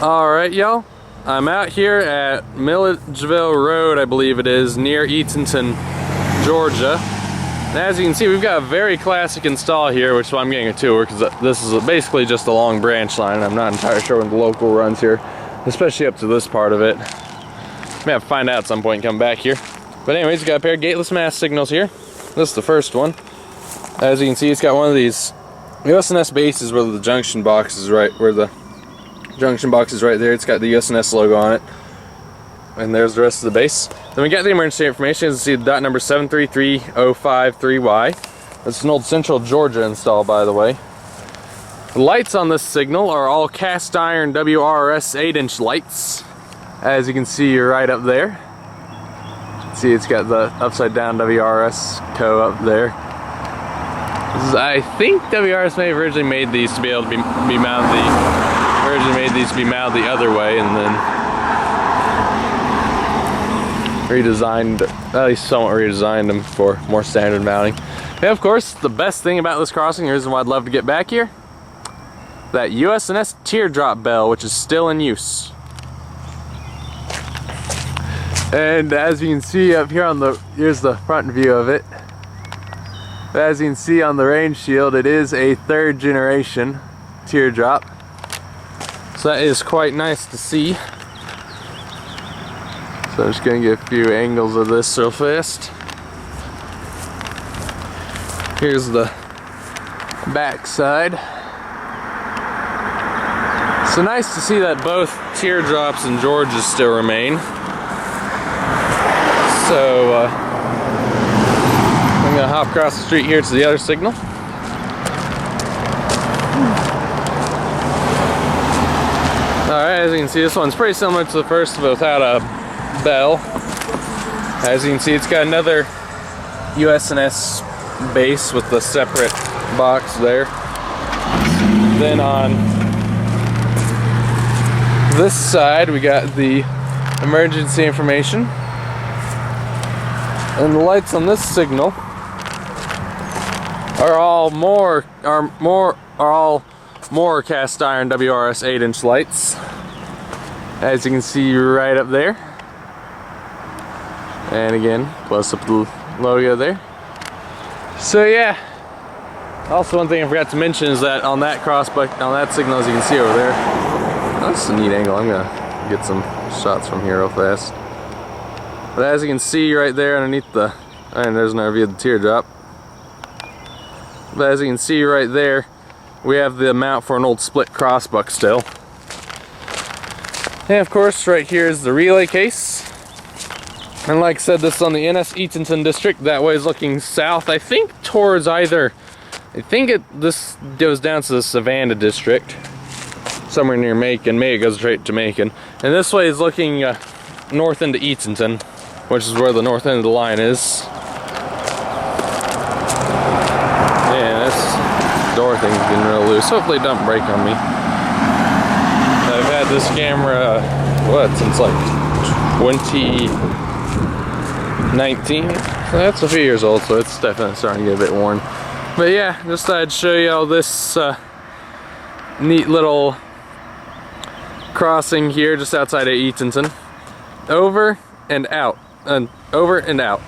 Alright, y'all. I'm out here at Milledgeville Road, I believe it is, near Eatonton, Georgia. And as you can see, we've got a very classic install here, which is why I'm getting a tour, because this is basically just a long branch line. I'm not entirely sure when the local runs here, especially up to this part of it. May have to find out at some point and come back here. But anyways, got a pair of gateless mass signals here. This is the first one. As you can see, it's got one of these US&S bases where the junction box is right there. It's got the US&S logo on it. And there's the rest of the base. Then we got the emergency information. As you see, the dot number 733053Y. That's an old Central Georgia install, by the way. The lights on this signal are all cast iron WRS 8-inch lights. As you can see, you're right up there. See, it's got the upside down WRS co up there. I think WRS may have originally made these to be able to be mounted the other way, and then redesigned, at least somewhat redesigned them for more standard mounting. And of course, the best thing about this crossing, the reason why I'd love to get back here, that US&S teardrop bell, which is still in use. And as you can see up here here's the front view of it. As you can see on the range shield, it is a 3rd generation teardrop. So that is quite nice to see. So I'm just going to get a few angles of this real fast. Here's the back side. So nice to see that both teardrops in Georgia still remain. So I'm going to hop across the street here to the other signal. Alright, as you can see, this one's pretty similar to the first, but without a bell. As you can see, it's got another US&S base with the separate box there. Then on this side, we got the emergency information. And the lights on this signal are all more cast iron WRS 8-inch lights. As you can see right up there. And again, close up the logo there. So yeah. Also, one thing I forgot to mention is that on that on that signal, as you can see over there, that's a neat angle. I'm gonna get some shots from here real fast. But as you can see right there underneath and there's another view of the teardrop. But as you can see right there, we have the mount for an old split crossbuck still. And of course, right here is the relay case. And like I said, this is on the NS Eatonton district. That way is looking south, I think towards this goes down to the Savannah district. Somewhere near Macon. Maybe it goes straight to Macon. And this way is looking north into Eatonton, which is where the north end of the line is. Yeah, this door thing's getting real loose. Hopefully it don't break on me. I've had this camera, since like 2019. So that's a few years old, so it's definitely starting to get a bit worn. But yeah, just thought I'd show you all this neat little crossing here just outside of Eatonton. Over and out. And over and out.